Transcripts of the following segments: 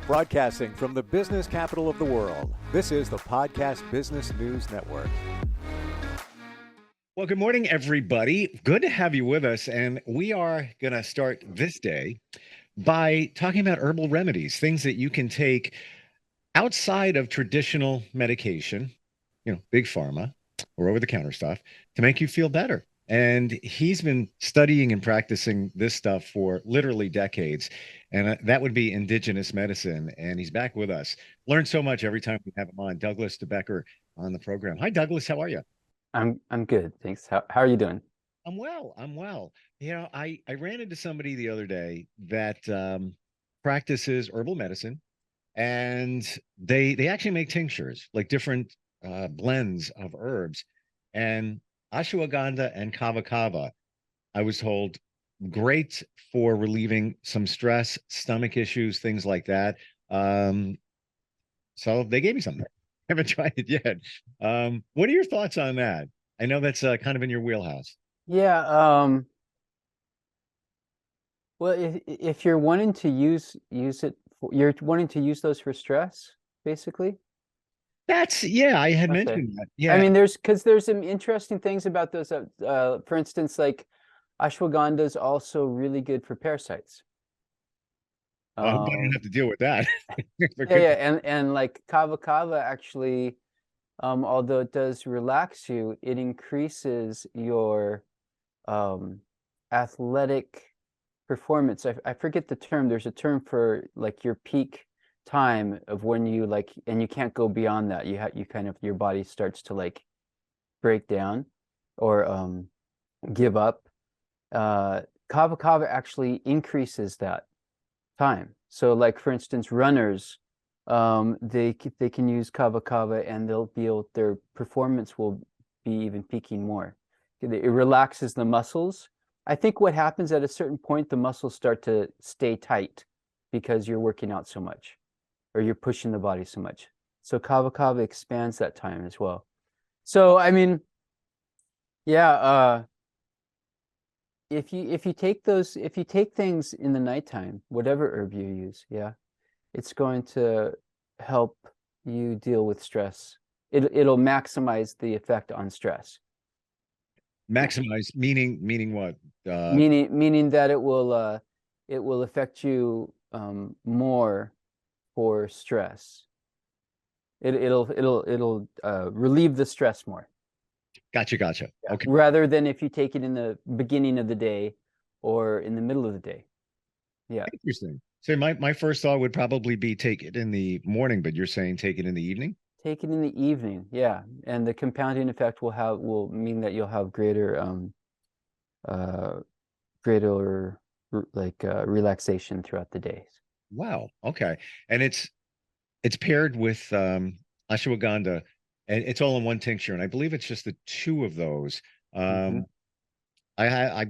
Broadcasting from the business capital of the world, this is the Podcast Business News Network. Well, good morning, everybody. Good to have you with us. And we are going to start this day by talking about herbal remedies, things that you can take outside of traditional medication, big pharma or over-the-counter stuff to make you feel better. And he's been studying and practicing this stuff for literally decades. And that would be indigenous medicine. And he's back with us. Learn so much every time we have him on. Douglas Becker on the program. Hi, Douglas. How are you? I'm good, thanks. How are you doing? I'm well. I ran into somebody the other day that practices herbal medicine, and they actually make tinctures, like different blends of herbs. And ashwagandha and kava kava, I was told, great for relieving some stress, stomach issues, things like that. So they gave me something. Haven't tried it yet. What are your thoughts on that? I know that's kind of in your wheelhouse. Yeah. Well, if you're wanting to use it, you're wanting to use those for stress, basically. I had mentioned that. Yeah. I mean, there's some interesting things about those. For instance, like ashwagandha is also really good for parasites. I hope I don't have to deal with that. And like kava kava actually, although it does relax you, it increases your athletic performance. I forget the term. There's a term for like your peak time of when you and you can't go beyond that. You kind of, your body starts to like break down or give up. Kava kava actually increases that time. So like, for instance, runners, they can use kava kava and their performance will be even peaking more. It relaxes the muscles. I think what happens at a certain point, the muscles start to stay tight because you're working out so much or you're pushing the body so much. So kava kava expands that time as well. So, I mean, yeah, if you take things in the nighttime, whatever herb you use, it's going to help you deal with stress. It'll maximize the effect on stress. Maximize meaning what? Meaning that it will affect you more for stress. It'll relieve the stress more. Gotcha. Okay. Rather than if you take it in the beginning of the day or in the middle of the day. Yeah. Interesting. So my first thought would probably be take it in the morning, but you're saying take it in the evening? Take it in the evening, yeah. And the compounding effect will mean that you'll have greater relaxation throughout the day. Wow. Okay. And it's paired with ashwagandha, and it's all in one tincture. And I believe it's just the two of those. I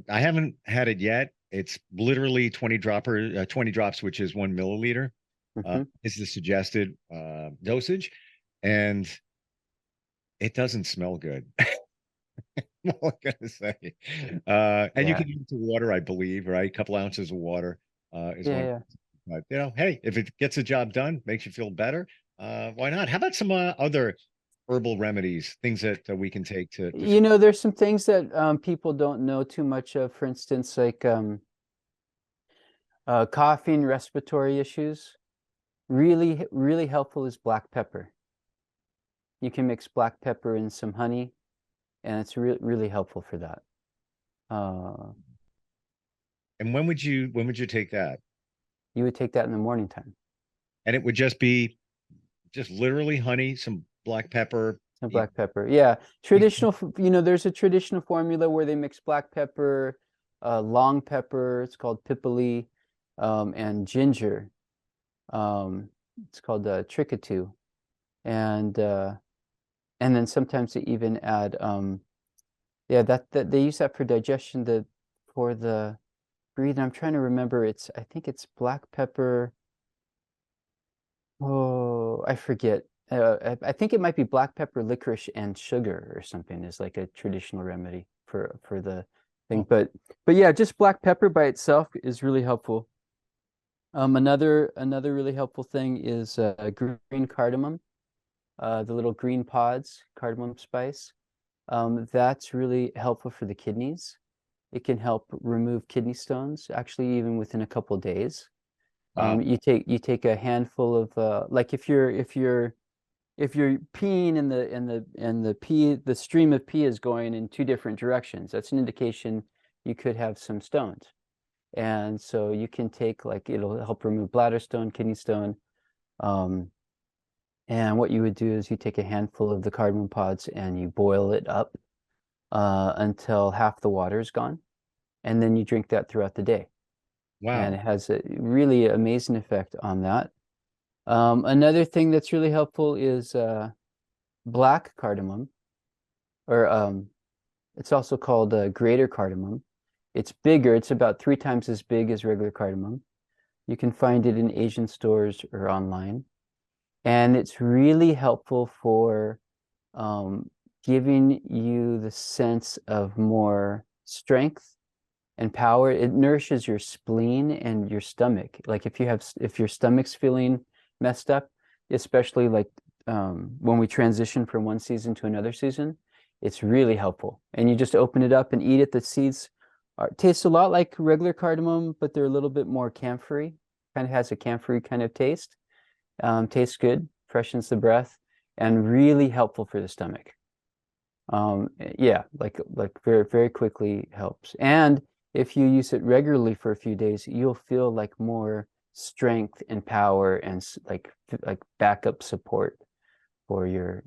haven't had it yet. It's literally 20 drops, which is 1 milliliter, is the suggested dosage, and it doesn't smell good. What I'm gonna say. And you can use the water, I believe, right? A couple ounces of water is one. But hey, if it gets the job done, makes you feel better, why not? How about some other herbal remedies, things that we can take to there's some things that people don't know too much of. For instance, like coughing, respiratory issues. Really, really helpful is black pepper. You can mix black pepper in some honey, and it's really helpful for that. And when would you take that? You would take that in the morning time. And it would just be literally honey, some black pepper. Some black pepper. Yeah. Traditional, there's a traditional formula where they mix black pepper, long pepper, it's called pipali, and ginger. It's called trickatu. And then sometimes they even add that they use that for digestion, for the breathing. I'm trying to remember, I think it's black pepper. Oh, I forget. I think it might be black pepper, licorice, and sugar or something is like a traditional remedy for the thing. But yeah, just black pepper by itself is really helpful. Another really helpful thing is green cardamom, the little green pods, cardamom spice. That's really helpful for the kidneys. It can help remove kidney stones, actually, even within a couple days. Wow. You take a handful of like if you're peeing and the stream of pee is going in two different directions, that's an indication you could have some stones. And so you can take, like, it'll help remove bladder stone, kidney stone. And what you would do is you take a handful of the cardamom pods and you boil it up until half the water is gone, and then you drink that throughout the day. And Wow. it has a really amazing effect on that. Another thing that's really helpful is black cardamom, or it's also called greater cardamom. It's bigger. It's about 3 times as big as regular cardamom. You can find it in Asian stores or online. And it's really helpful for giving you the sense of more strength and power. It nourishes your spleen and your stomach. Like if your stomach's feeling messed up, especially like when we transition from one season to another season, it's really helpful. And you just open it up and eat it. The seeds taste a lot like regular cardamom, but they're a little bit more camphory. Kind of has a camphory kind of taste. Tastes good, freshens the breath, and really helpful for the stomach. Yeah, like very, very quickly helps. And if you use it regularly for a few days, you'll feel like more strength and power and like backup support for your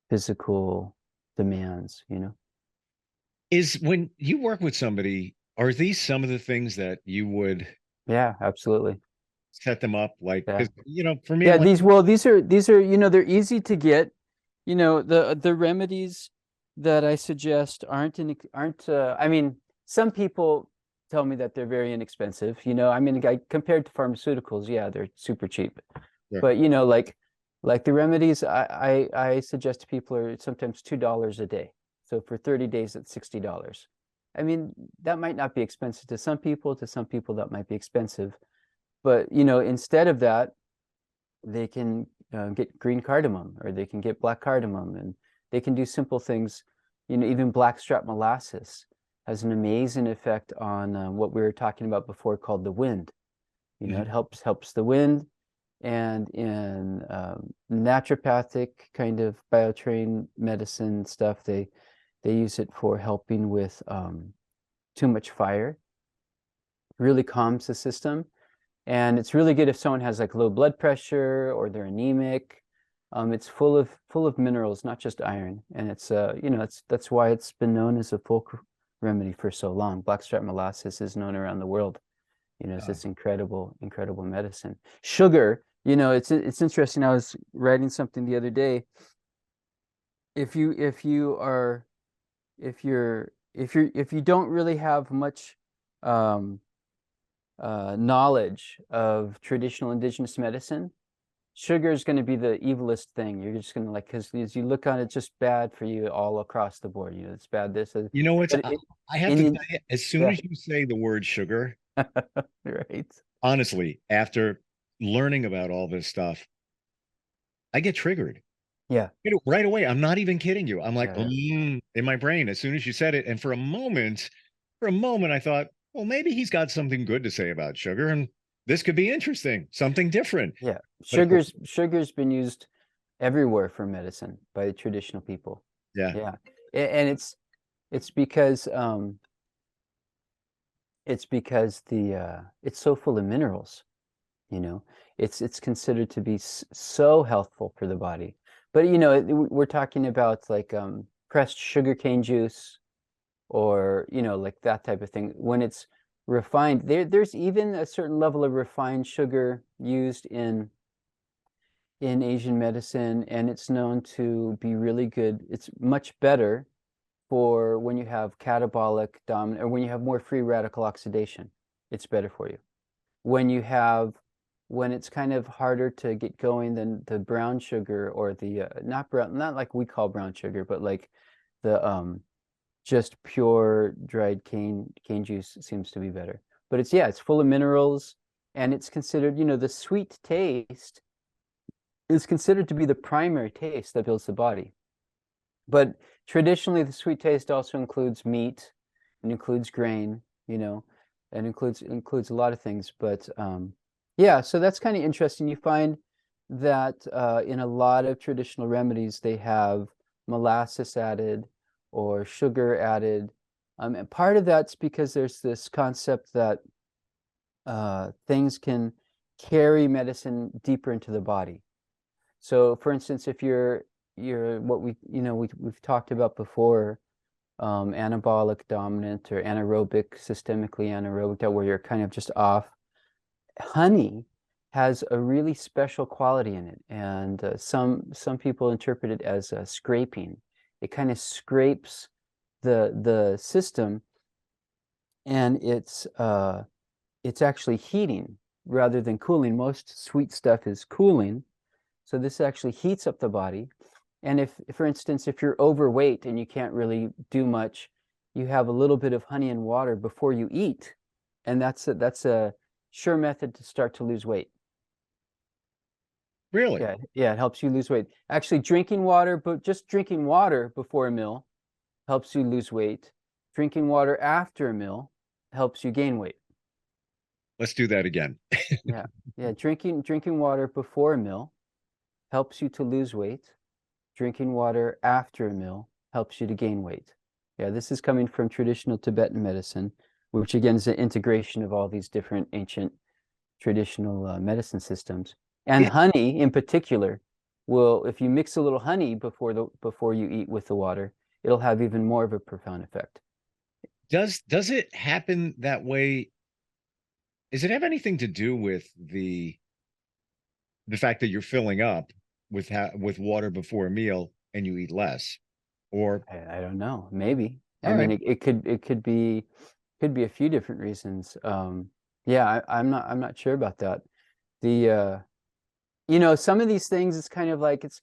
physical demands, you know? Is when you work with somebody, are these some of the things that you would Yeah, absolutely. set them up like? Yeah. Because for me, I'm Yeah, like, these are, they're easy to get. The remedies that I suggest aren't I mean, some people tell me that they're very inexpensive. I mean, compared to pharmaceuticals, yeah, they're super cheap. sure. But like the remedies I suggest to people are sometimes $2 a day. So for 30 days, it's $60. I mean, that might not be expensive to some people that might be expensive. But instead of that, they can get green cardamom, or they can get black cardamom, and they can do simple things. Even blackstrap molasses has an amazing effect on what we were talking about before, called the wind. It Mhm. helps the wind. And in naturopathic kind of biotrain medicine stuff, they use it for helping with too much fire. Really calms the system. And it's really good if someone has like low blood pressure or they're anemic. It's full of minerals, not just iron. And that's why it's been known as a folk remedy for so long. Blackstrap molasses is known around the world, as Uh, this incredible medicine. Sugar, it's interesting. I was writing something the other day. If you don't really have much um, knowledge of traditional indigenous medicine, sugar is going to be the evilest thing. You're just going to, like, because as you look on it, it's just bad for you all across the board. It's bad this, you know what's? but I have to in tell you, as soon yeah, as you say the word sugar, right, honestly, after learning about all this stuff, I get triggered. yeah, Right away. I'm not even kidding you. I'm like, yeah, in my brain as soon as you said it. And for a moment, I thought, well, maybe he's got something good to say about sugar, and this could be interesting, something different. yeah. But of course, Sugar's been used everywhere for medicine by the traditional people. yeah. Yeah, and it's because it's so full of minerals. you know it's considered to be so healthful for the body. But we're talking about like pressed sugarcane juice, or like that type of thing. When it's refined, there's even a certain level of refined sugar used in Asian medicine, and it's known to be really good. It's much better for when you have catabolic dominant, or when you have more free radical oxidation. It's better for you. When it's kind of harder to get going than the brown sugar, or the not like we call brown sugar, but like the just pure dried cane juice seems to be better. but it's full of minerals, and it's considered, the sweet taste is considered to be the primary taste that builds the body. But traditionally, the sweet taste also includes meat, and includes grain, and includes a lot of things. But yeah, so that's kind of interesting. You find that in a lot of traditional remedies, they have molasses added or sugar added. And part of that's because there's this concept that things can carry medicine deeper into the body. So, for instance, if you're what we've talked about before, anabolic dominant or anaerobic, systemically anaerobic, that where you're kind of just off. Honey has a really special quality in it, and some people interpret it as scraping. It kind of scrapes the system, and it's actually heating rather than cooling. Most sweet stuff is cooling, so this actually heats up the body. And if, for instance, if you're overweight and you can't really do much, you have a little bit of honey and water before you eat, and that's a sure method to start to lose weight. Really? Yeah, it helps you lose weight. Actually, drinking water, but just drinking water before a meal helps you lose weight. Drinking water after a meal helps you gain weight. Let's do that again. Yeah, drinking water before a meal helps you to lose weight. Drinking water after a meal helps you to gain weight. Yeah, this is coming from traditional Tibetan medicine, which again is an integration of all these different ancient traditional medicine systems. And Yeah. honey in particular will, if you mix a little honey before you eat with the water, it'll have even more of a profound effect. Does it happen that way? Does it have anything to do with the fact that you're filling up with water before a meal and you eat less? Or I don't know, maybe. all I mean, right. it could be a few different reasons. Yeah, I'm not sure about that. The some of these things, it's kind of like, it's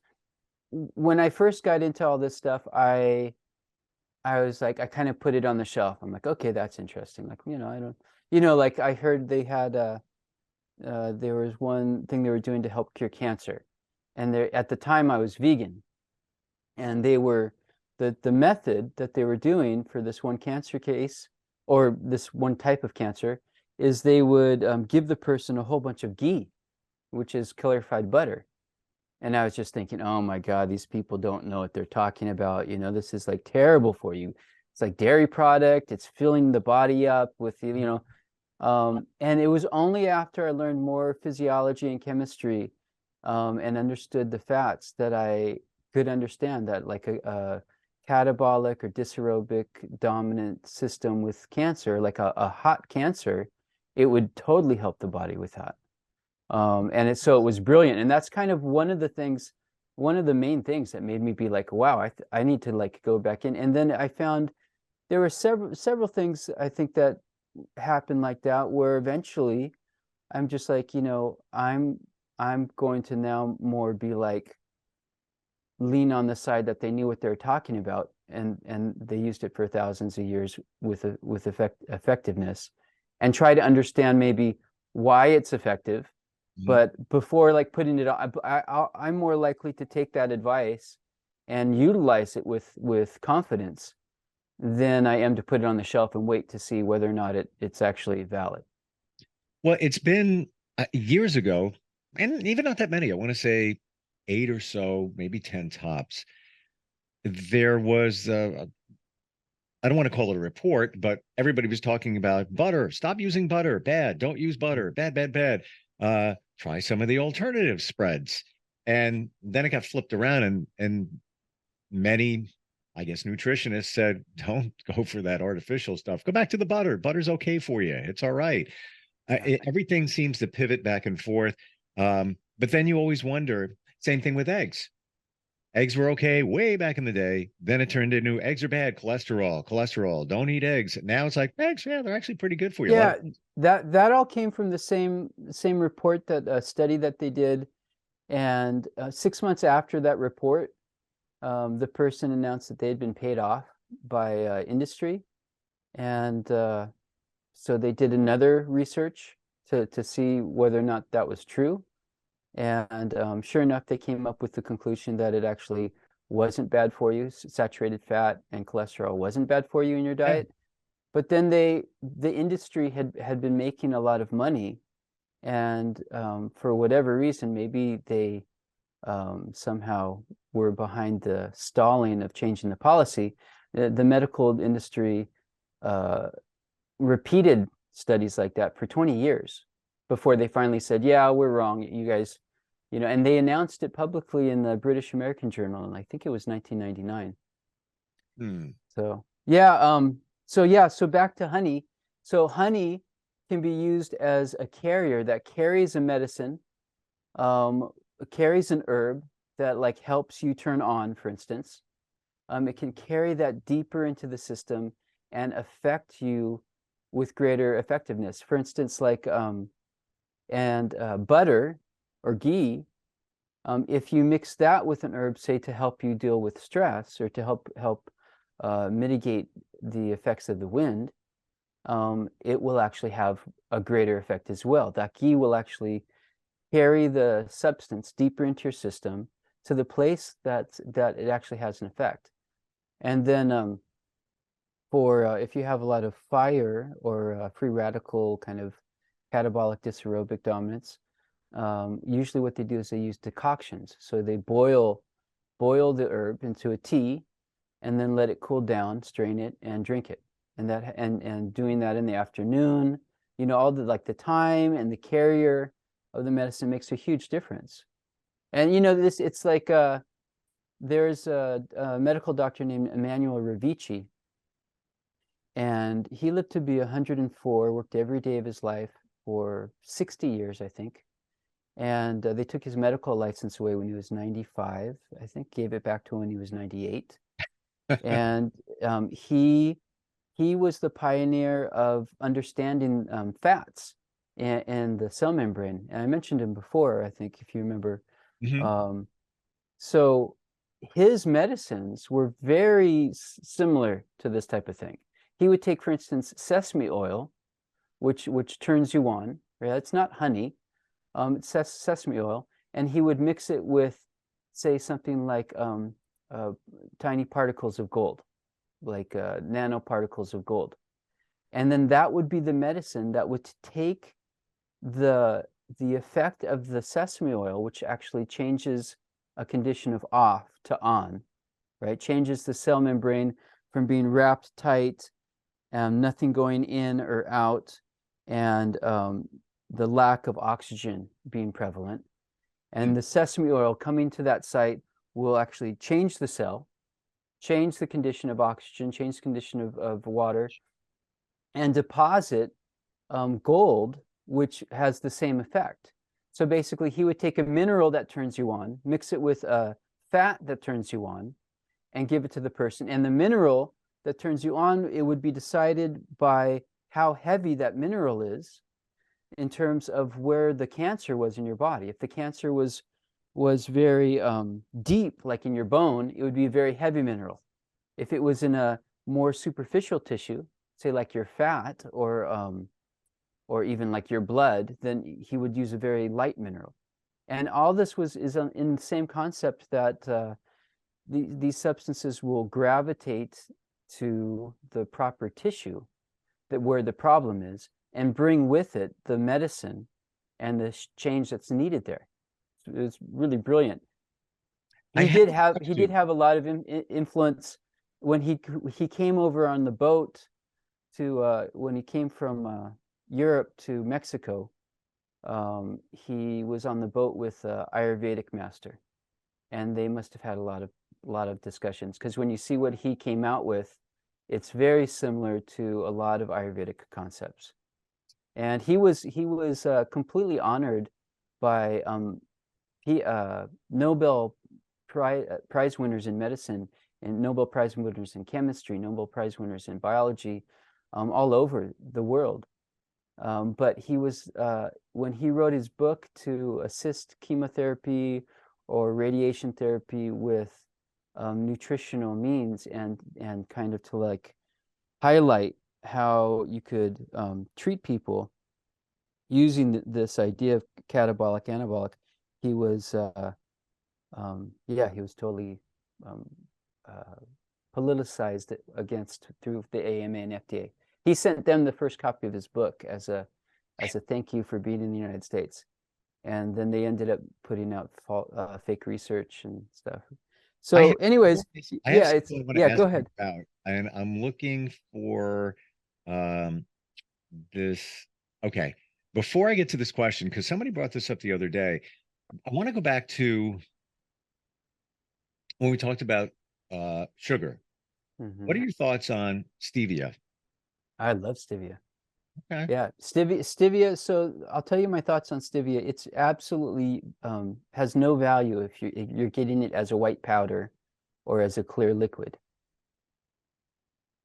when I first got into all this stuff, I was like, I kind of put it on the shelf. I'm like, okay, that's interesting. Like, I don't, like I heard they had there was one thing they were doing to help cure cancer, and there at the time I was vegan, and they were the method that they were doing for this one cancer case, or this one type of cancer, is they would give the person a whole bunch of ghee, which is clarified butter. And I was just thinking, oh my God, these people don't know what they're talking about. This is like terrible for you. It's like dairy product. It's filling the body up with, and it was only after I learned more physiology and chemistry, and understood the fats, that I could understand that, like a catabolic or dysaerobic dominant system with cancer, like a hot cancer, it would totally help the body with that. And so it was brilliant, and that's kind of one of the main things that made me be like, wow, I need to like go back in. And then I found there were several things I think that happened like that, where eventually I'm just like, I'm going to now more be like, lean on the side that they knew what they were talking about, and they used it for thousands of years with effectiveness, and try to understand maybe why it's effective. But before like putting it on, I'm more likely to take that advice and utilize it with confidence than I am to put it on the shelf and wait to see whether or not it's actually valid. Well, it's been years ago, and even not that many. I want to say 8 or so, maybe 10 tops. There was I don't want to call it a report, but everybody was talking about butter. Stop using butter. Bad. Don't use butter. Bad, bad, bad. Try some of the alternative spreads. And then it got flipped around, and many, I guess, nutritionists said, don't go for that artificial stuff. Go back to the butter. Butter's okay for you. It's all right. Everything seems to pivot back and forth. But then you always wonder, same thing with eggs. Eggs were okay way back in the day. Then it turned into eggs are bad, cholesterol, don't eat eggs. Now it's like eggs, yeah, they're actually pretty good for you. Yeah, that all came from the same report, that study that they did. And 6 months after that report, the person announced that they had been paid off by industry, and so they did another research to see whether or not that was true. And sure enough, they came up with the conclusion that it actually wasn't bad for you. Saturated fat and cholesterol wasn't bad for you in your Yeah. diet. But then the industry had been making a lot of money, and for whatever reason, maybe they somehow were behind the stalling of changing the policy. The medical industry repeated studies like that for 20 years before they finally said, yeah, we're wrong, you guys, and they announced it publicly in the British American Journal, and I think it was 1999. So yeah, so back to honey. So honey can be used as a carrier that carries a medicine, carries an herb that like helps you turn on, for instance. It can carry that deeper into the system and affect you with greater effectiveness. For instance, like butter or ghee, if you mix that with an herb, say to help you deal with stress or to help mitigate the effects of the wind, it will actually have a greater effect as well. That ghee will actually carry the substance deeper into your system to the place that it actually has an effect. And then for if you have a lot of fire or free radical kind of catabolic dysaerobic dominance, usually what they do is they use decoctions. So they boil the herb into a tea and then let it cool down, strain it, and drink it. And doing that in the afternoon, all the like the time and the carrier of the medicine makes a huge difference. And this, it's like there's a medical doctor named Emmanuel Ravici, and he lived to be 104, worked every day of his life for 60 years, I think. And they took his medical license away when he was 95, I think, gave it back to him when he was 98. And he was the pioneer of understanding fats and the cell membrane. And I mentioned him before, I think, if you remember. So his medicines were very similar to this type of thing. He would take, for instance, sesame oil, which turns you on. Right? It's not honey. It's sesame oil, and he would mix it with, say, something like tiny particles of gold, like nanoparticles of gold. And then that would be the medicine that would take the effect of the sesame oil, which actually changes a condition of off to on, right? Changes the cell membrane from being wrapped tight, nothing going in or out, and the lack of oxygen being prevalent. And the sesame oil coming to that site will actually change the cell, change the condition of oxygen, change the condition of water, and deposit gold, which has the same effect. So basically, he would take a mineral that turns you on, mix it with a fat that turns you on, and give it to the person. And the mineral that turns you on, it would be decided by how heavy that mineral is in terms of where the cancer was in your body. If the cancer was very deep, like in your bone, it would be a very heavy mineral. If it was in a more superficial tissue, say like your fat or even like your blood, then he would use a very light mineral. And all this is in the same concept that these substances will gravitate to the proper tissue where the problem is, and bring with it the medicine and the change that's needed there. It's really brilliant. He did have a lot of influence when he came over on the boat to when he came from Europe to Mexico. He was on the boat with an Ayurvedic master, and they must have had a lot of discussions, because when you see what he came out with, it's very similar to a lot of Ayurvedic concepts. And he was completely honored by Nobel Prize winners in medicine, and Nobel Prize winners in chemistry, Nobel Prize winners in biology, all over the world. But he was when he wrote his book to assist chemotherapy or radiation therapy with nutritional means, and kind of to like highlight how you could treat people using this idea of catabolic anabolic. He was yeah, he was totally um, uh, politicized against through the AMA and FDA. He sent them the first copy of his book as a thank you for being in the United States, and then they ended up putting out fake research and stuff. I So, have, anyways, I have yeah, it's something I want to yeah. ask Go you ahead. about, and I'm looking for um, this. Okay, before I get to this question, because somebody brought this up the other day, I want to go back to when we talked about sugar. What are your thoughts on stevia? I love stevia. Okay. Yeah, stevia. So I'll tell you my thoughts on stevia. It's absolutely has no value if you're getting it as a white powder or as a clear liquid.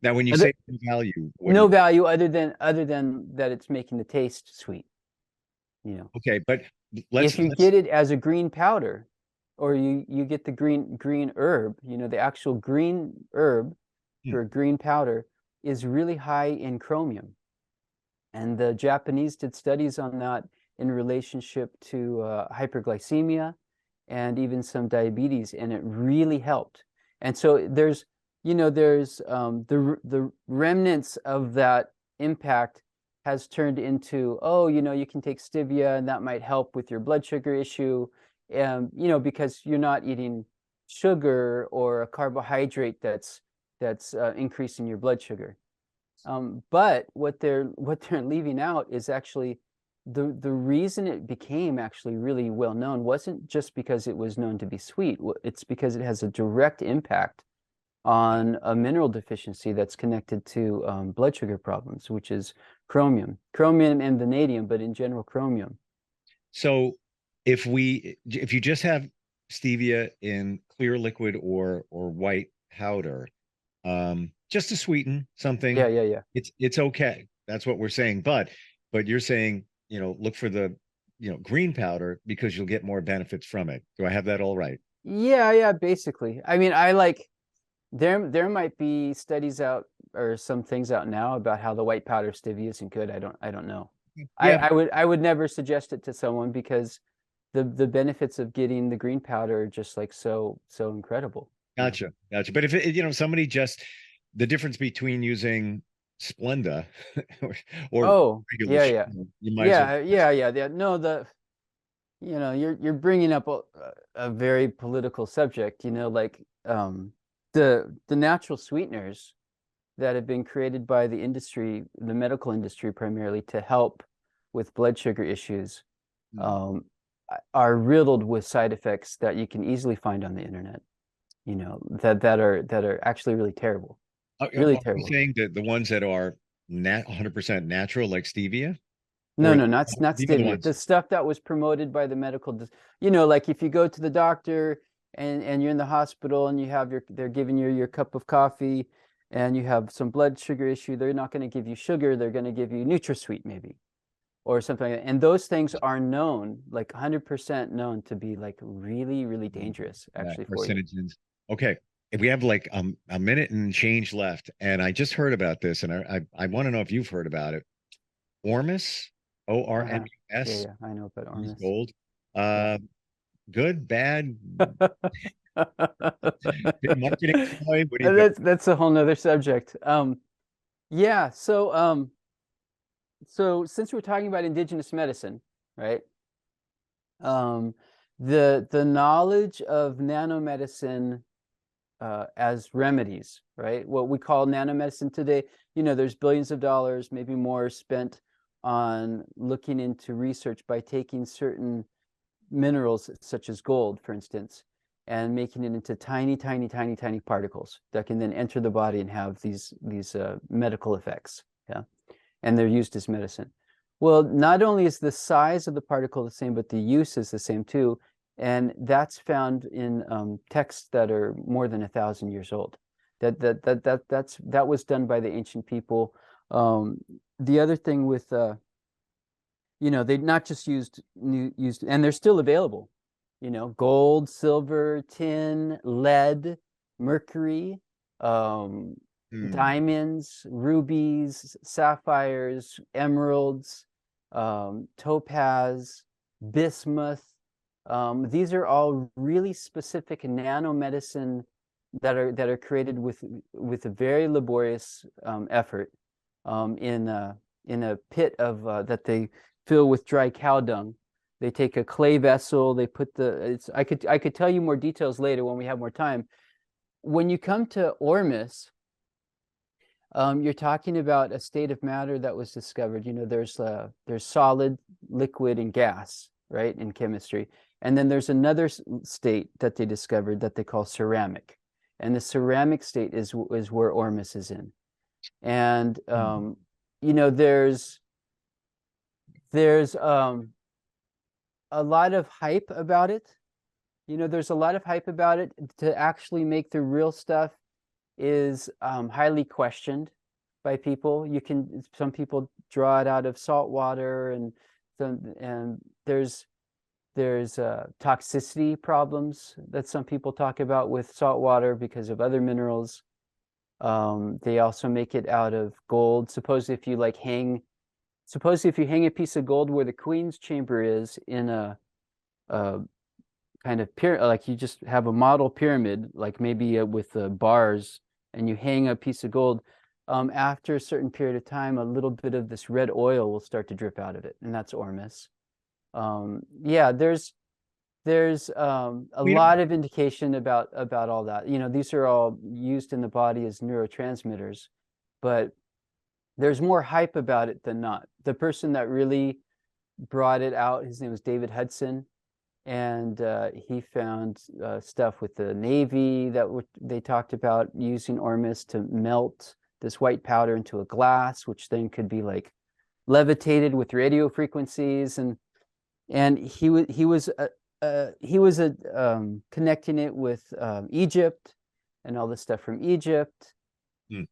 Now, when you Other, say value, what do no you? value other than that it's making the taste sweet. You know, Okay, but let's if you get it as a green powder, or you get the green herb, you know, the actual green herb hmm, for a green powder is really high in chromium. And the Japanese did studies on that in relationship to hyperglycemia and even some diabetes, and it really helped. And so there's, you know, there's the remnants of that impact has turned into, oh, you know, you can take stevia and that might help with your blood sugar issue, you know, because you're not eating sugar or a carbohydrate that's increasing your blood sugar. But what they're leaving out is actually the reason it became actually really well known wasn't just because it was known to be sweet. It's because it has a direct impact on a mineral deficiency that's connected to blood sugar problems, which is chromium and vanadium, but in general chromium. so if you just have stevia in clear liquid or white powder, just to sweeten Yeah, something, yeah, yeah. it's okay. That's what we're saying. But you're saying, look for the, green powder because you'll get more benefits from it. Do I have that all right? Yeah, yeah, basically. I mean, I like there might be studies out or some things out now about how the white powder stevia isn't good. I don't know. Yeah, I would never suggest it to someone because the benefits of getting the green powder are just like so incredible, you know. gotcha. But if somebody just the difference between using Splenda or Oh, regular yeah, yeah. sugar, you might as well. Yeah. No, you know, you're bringing up a very political subject, you know, like the natural sweeteners that have been created by the industry, the medical industry primarily, to help with blood sugar issues, Hmm. um, are riddled with side effects that you can easily find on the internet. You know, that are actually really terrible, really Are you terrible. saying that the ones that are 100% natural, like stevia, No, or no, not the other stevia. ones? The stuff that was promoted by the medical, you know, like if you go to the doctor and you're in the hospital and they're giving you your cup of coffee and you have some blood sugar issue, they're not going to give you sugar, they're going to give you NutraSweet maybe or something like that. And those things are known, like 100% known to be like really, really dangerous Yeah, actually for you. carcinogens. Okay. If we have like a minute and change left, and I just heard about this, and I want to know if you've heard about it. Ormus, Uh-huh. Yeah, ORMUS, yeah, I know about use Ormus. gold. Yeah. Uh, good, bad, big marketing ploy. What do you think? That's a whole nother subject. Yeah, so since we're talking about indigenous medicine, right? Um, the knowledge of nanomedicine as remedies, right? What we call nanomedicine today, you know, there's billions of dollars, maybe more, spent on looking into research by taking certain minerals, such as gold, for instance, and making it into tiny particles that can then enter the body and have these medical effects. Yeah, and they're used as medicine. Well, not only is the size of the particle the same, but the use is the same too. And that's found in texts that are more than 1,000 years old. That was done by the ancient people. The other thing with you know, they not just used, and they're still available. You know, gold, silver, tin, lead, mercury, um, Mm. diamonds, rubies, sapphires, emeralds, topaz, bismuth. These are all really specific nanomedicine that are created with a very laborious effort in a pit of that they fill with dry cow dung. They take a clay vessel. They put I could tell you more details later when we have more time. When you come to Ormus, you're talking about a state of matter that was discovered. You know, there's solid, liquid, and gas, right, in chemistry. And then there's another state that they discovered that they call ceramic. And the ceramic state is where Ormus is in. And you know, there's a lot of hype about it. You know, there's a lot of hype about it. To actually make the real stuff is highly questioned by people. Some people draw it out of salt water, and there's toxicity problems that some people talk about with salt water because of other minerals. They also make it out of gold. Suppose if you hang a piece of gold where the queen's chamber is in a kind of like you just have a model pyramid, like maybe with bars, and you hang a piece of gold. After a certain period of time, a little bit of this red oil will start to drip out of it, and that's Ormus. Yeah, there's a lot of indication about all that. You know, these are all used in the body as neurotransmitters, but there's more hype about it than not. The person that really brought it out, his name was David Hudson, and he found stuff with the Navy that they talked about using Ormus to melt this white powder into a glass, which then could be like levitated with radio frequencies, and he was connecting it with Egypt and all this stuff from Egypt.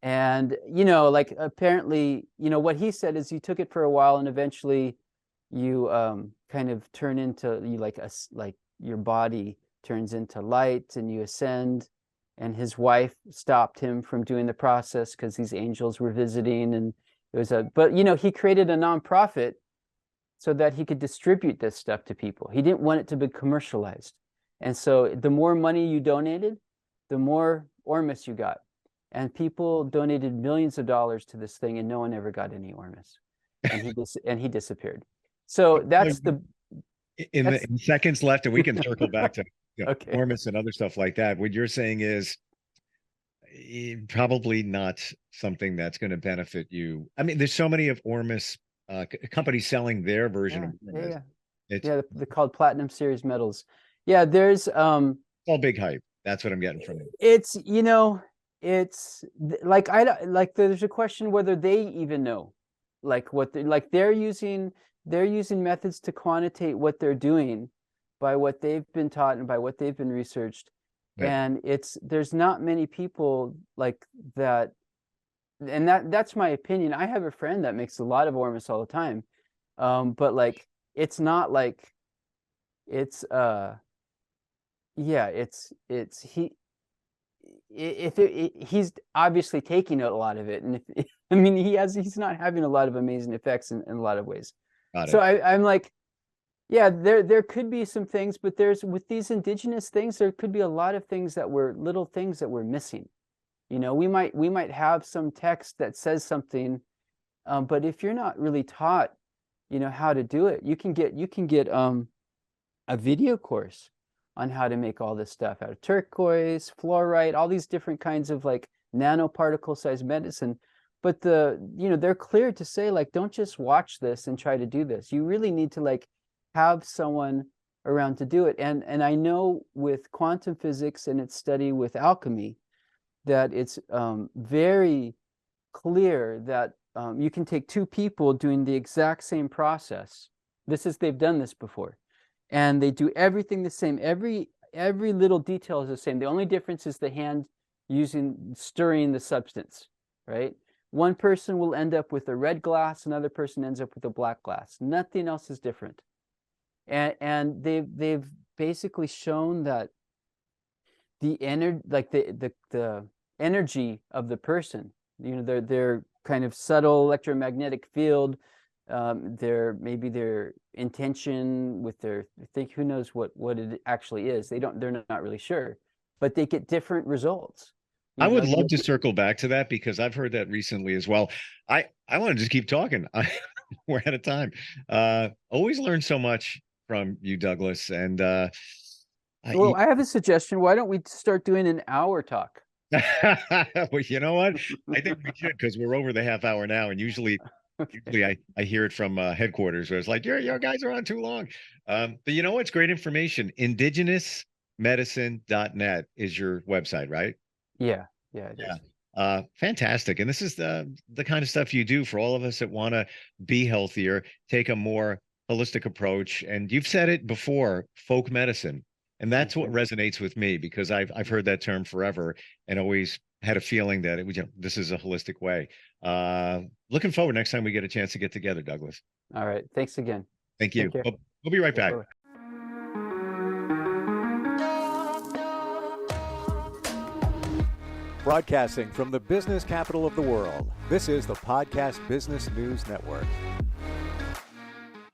And you know, like apparently, you know, what he said is you took it for a while, and eventually you kind of turn into like your body turns into light, and you ascend. And his wife stopped him from doing the process because these angels were visiting, and it was but you know, he created a nonprofit so that he could distribute this stuff to people. He didn't want it to be commercialized. And so the more money you donated, the more Ormus you got. And people donated millions of dollars to this thing, and no one ever got any Ormus. And he disappeared. So that's in seconds left, and we can circle back to okay. Ormus and other stuff like that. What you're saying is probably not something that's going to benefit you. I mean, there's so many of Ormus companies selling their version of Ormus. They're called Platinum Series metals. Yeah, there's all big hype. That's what I'm getting from it. It's, you know, it's like there's a question whether they even know, like what they're using methods to quantitate what they're doing by what they've been taught and by what they've been researched. Right. And there's not many people like that. And that's my opinion. I have a friend that makes a lot of Ormus all the time. But like, it's not like he's obviously taking a lot of it. And I mean, he's not having a lot of amazing effects in a lot of ways. So I'm like, yeah, there could be some things, but with these indigenous things, there could be a lot of things little things that we're missing. You know, we might have some text that says something, but if you're not really taught, you know, how to do it, you can get a video course on how to make all this stuff out of turquoise, fluorite, all these different kinds of like nanoparticle size medicine. But they're clear to say, like, don't just watch this and try to do this. You really need to like have someone around to do it. And I know with quantum physics and its study with alchemy that it's very clear that you can take two people doing the exact same process. They've done this before, and they do everything the same. Every little detail is the same. The only difference is the hand stirring the substance, right? One person will end up with a red glass, another person ends up with a black glass. Nothing else is different. And they've basically shown that the energy, like the energy of the person. You know, their kind of subtle electromagnetic field, maybe their intention with their who knows what it actually is. They're not really sure, but they get different results. I would love to circle back to that because I've heard that recently as well. I want to just keep talking. We're out of time. Always learn so much from you, Douglas. And well, I have a suggestion. Why don't we start doing an hour talk? well, you know what? I think we should because we're over the half hour now, and usually I hear it from headquarters where it's like your guys are on too long. But you know what's great information? Indigenousmedicine.net is your website, right? Yeah, it is. Fantastic. And this is the kind of stuff you do for all of us that want to be healthier, take a more holistic approach. And you've said it before, folk medicine. And that's what resonates with me because I've heard that term forever and always had a feeling that this is a holistic way. Looking forward next time we get a chance to get together, Douglas. All right. Thanks again. Thank you. We'll be right back. Broadcasting from the business capital of the world, this is the Podcast Business News Network.